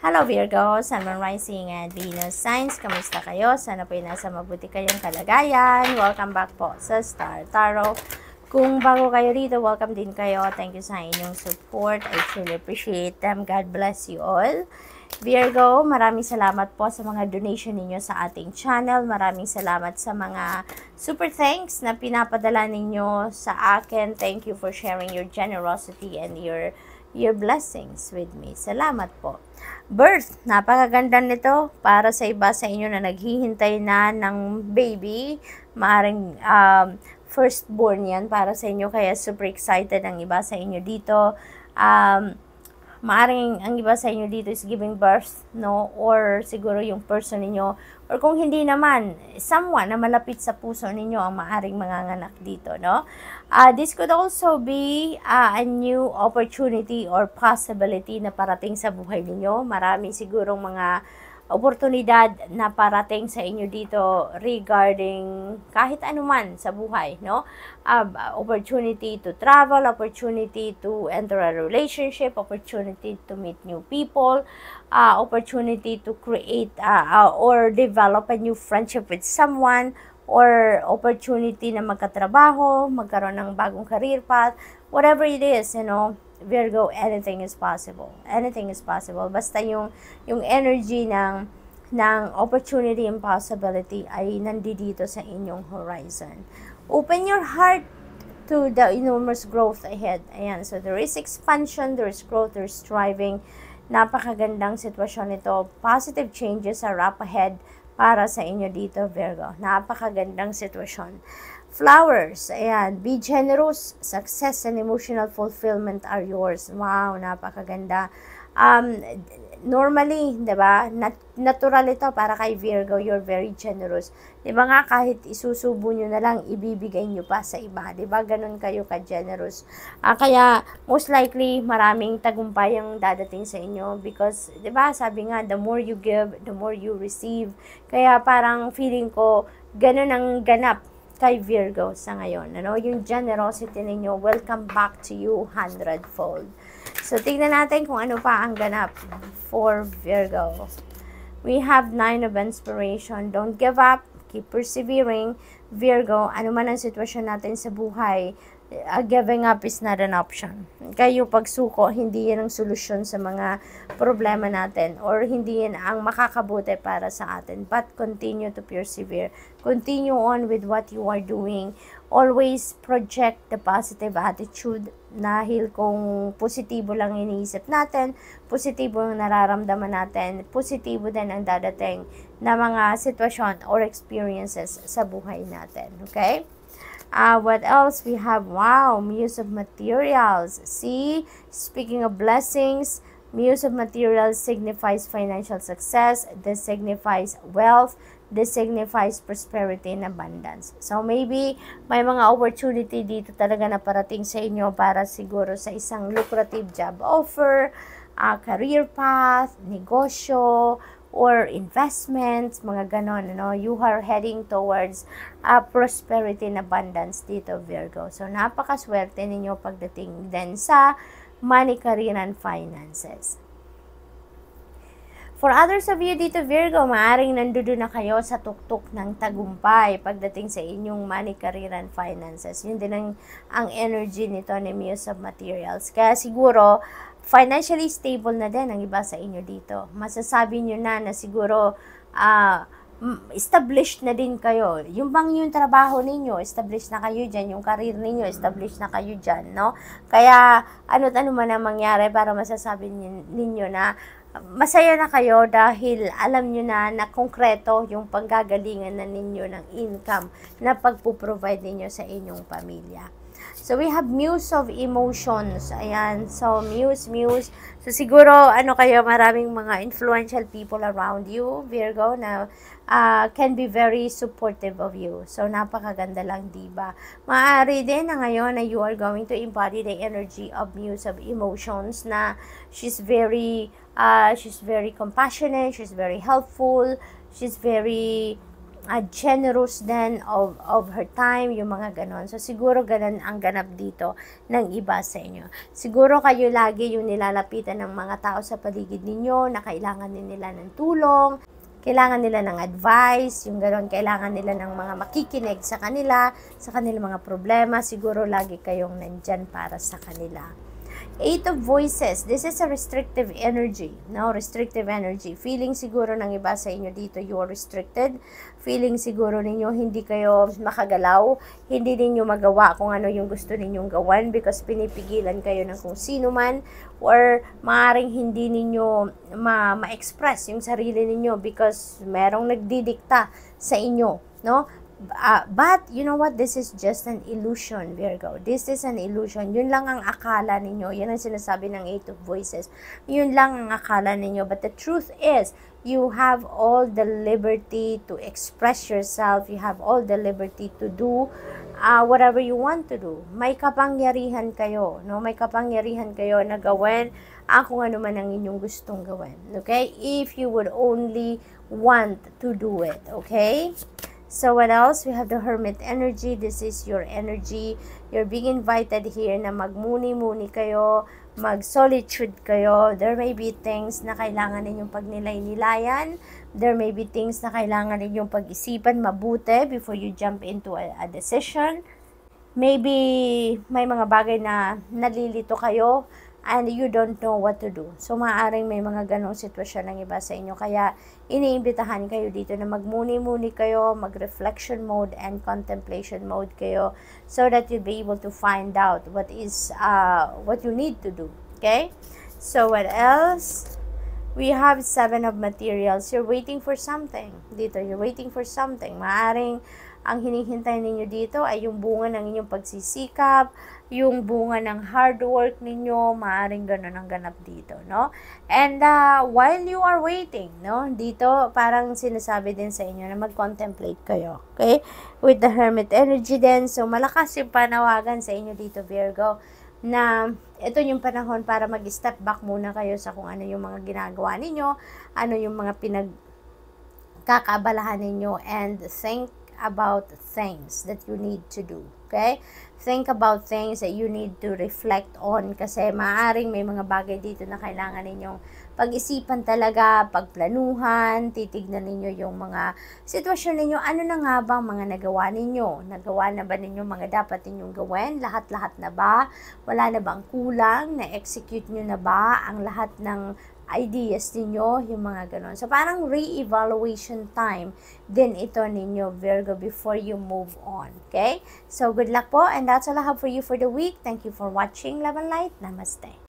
Hello Virgo, Sun, Moon, Rising, and Venus signs. Kamusta kayo? Sana po nasa mabuti kayong kalagayan. Welcome back po sa Star Tarot. Kung bago kayo dito, welcome din kayo. Thank you sa inyong support. I truly appreciate them. God bless you all. Virgo, maraming salamat po sa mga donation ninyo sa ating channel. Maraming salamat sa mga super thanks na pinapadala ninyo sa akin. Thank you for sharing your generosity and your blessings with me. Salamat po. Birth, napakaganda nito para sa iba sa inyo na naghihintay na ng baby. Maaring firstborn yan para sa inyo, kaya super excited ang iba sa inyo dito. Maaring ang iba sa inyo dito is giving birth, no? Or siguro yung person ninyo, or kung hindi naman, someone na malapit sa puso ninyo ang maaring manganganak dito, no? This could also be a new opportunity or possibility na parating sa buhay ninyo. Marami sigurong mga oportunidad na parating sa inyo dito regarding kahit anuman sa buhay, no? Opportunity to travel, opportunity to enter a relationship, opportunity to meet new people, opportunity to create or develop a new friendship with someone, or opportunity na magkatrabaho, magkaroon ng bagong career path, whatever it is, you know, Virgo, anything is possible. Anything is possible. Basta yung energy ng opportunity and possibility ay nandito sa inyong horizon. Open your heart to the enormous growth ahead. Ayan, so there is expansion, there is growth, there is striving. Napakagandang sitwasyon nito. Positive changes are up ahead para sa inyo dito, Virgo. Napakagandang sitwasyon. Flowers, ayan, be generous, success and emotional fulfillment are yours. Wow, napakaganda. Normally, 'di ba? Natural ito para kay Virgo, you're very generous. 'Di ba nga kahit isusubo niyo na lang, ibibigay niyo pa sa iba, 'di ba? Ganun kayo ka-generous. Kaya most likely maraming tagumpay ang dadating sa inyo because 'di ba? Sabi nga, the more you give, the more you receive. Kaya parang feeling ko ganun ang ganap kay Virgo sa ngayon, ano? Yung generosity ninyo will come back to you 100-fold. So, tignan natin kung ano pa ang ganap for Virgo. We have 9 of Inspiration. Don't give up. Keep persevering. Virgo, ano man ang sitwasyon natin sa buhay, giving up is not an option. Kayo pagsuko, hindi yan ang solusyon sa mga problema natin or hindi yan ang makakabuti para sa atin. But continue to persevere. Continue on with what you are doing. Always project the positive attitude dahil kung positibo lang iniisip natin, positibo ang nararamdaman natin, positibo din ang dadating na mga sitwasyon or experiences sa buhay natin. Okay? What else? We have, wow, Muse of Materials. See, speaking of blessings, Muse of Materials signifies financial success. This signifies wealth. This signifies prosperity and abundance. So, maybe may mga opportunity dito talaga na parating sa inyo para siguro sa isang lucrative job offer, career path, negosyo, or investments, mga ganon, ano? You are heading towards prosperity and abundance dito, Virgo. So, napakaswerte ninyo pagdating din sa money, career, and finances. For others of you dito, Virgo, maaaring nandoon na kayo sa tuktok ng tagumpay pagdating sa inyong money, career, and finances. Yun din ang energy nito ni Muse of Materials. Kaya siguro, financially stable na din ang iba sa inyo dito. Masasabi nyo na siguro established na din kayo. Yung bang yung trabaho ninyo, established na kayo dyan. Yung career ninyo, established na kayo dyan, no? Kaya, ano't-ano man ang mangyari para masasabi ninyo na masaya na kayo dahil alam nyo na konkreto yung panggagalingan na ninyo ng income na pagpuprovide ninyo sa inyong pamilya. So, we have Muse of Emotions. Ayan. So, Muse. So, siguro, kayo, maraming mga influential people around you, Virgo, na can be very supportive of you. So, napakaganda lang, diba? Maaari din na ngayon na you are going to embody the energy of Muse of Emotions na she's very compassionate, she's very helpful, she's very generous din of her time, yung mga ganon. So, siguro ganon ang ganap dito ng iba sa inyo. Siguro kayo lagi yung nilalapitan ng mga tao sa paligid ninyo na kailangan din nila ng tulong, kailangan nila ng advice, yung ganon, kailangan nila ng mga makikinig sa kanilang mga problema. Siguro lagi kayong nandyan para sa kanila. Eight of Voices, this is a restrictive energy, no? Restrictive energy. Feeling siguro ng iba sa inyo dito, you are restricted. Feeling siguro ninyo hindi kayo makagalaw, hindi ninyo magawa kung ano yung gusto ninyong gawin because pinipigilan kayo ng kung sino man, or maaaring hindi ninyo ma-express yung sarili ninyo because merong nagdidikta sa inyo, no? But, you know what? This is just an illusion, Virgo. This is an illusion. Yun lang ang akala ninyo. Yan ang sinasabi ng Eight of Voices. Yun lang ang akala ninyo. But the truth is, you have all the liberty to express yourself. You have all the liberty to do whatever you want to do. May kapangyarihan kayo, no? May kapangyarihan kayo na gawin kung ano man ang inyong gustong gawin. Okay? If you would only want to do it. Okay? So, what else? We have the Hermit energy. This is your energy. You're being invited here na magmuni-muni kayo, mag-solitude kayo. There may be things na kailangan ninyong pagnilay-nilayan. There may be things na kailangan ninyong pag-isipan mabuti before you jump into a decision. Maybe may mga bagay na nalilito kayo and you don't know what to do. So, maaaring may mga ganong sitwasyon ng iba sa inyo. Kaya, iniimbitahan kayo dito na magmuni-muni kayo, mag-reflection mode and contemplation mode kayo so that you'll be able to find out what you need to do. Okay? So, what else? We have Seven of Materials. You're waiting for something. Dito, you're waiting for something. Maaaring ang hinihintay ninyo dito ay yung bunga ng inyong pagsisikap, yung bunga ng hard work ninyo, maaaring ganun ang ganap dito, no? And while you are waiting, no? Dito, parang sinasabi din sa inyo na mag-contemplate kayo, okay? With the Hermit energy din, so malakas yung panawagan sa inyo dito, Virgo, na ito yung panahon para mag-step back muna kayo sa kung ano yung mga ginagawa ninyo, ano yung mga pinagkakaabalahan ninyo, and think about things that you need to do. Okay? Think about things that you need to reflect on kasi maaaring may mga bagay dito na kailangan ninyong pag-isipan talaga, pagplanuhan, titignan ninyo yung mga sitwasyon ninyo. Ano na nga ba ang mga nagawa ninyo? Nagawa na ba ninyo mga dapat ninyong gawin? Lahat-lahat na ba? Wala na bang kulang? Na-execute nyo na ba ang lahat ng ideas ninyo, yung mga ganon. So, parang re-evaluation time din ito ninyo, Virgo, before you move on. Okay? So, good luck po. And that's all I have for you for the week. Thank you for watching. Love and light. Namaste.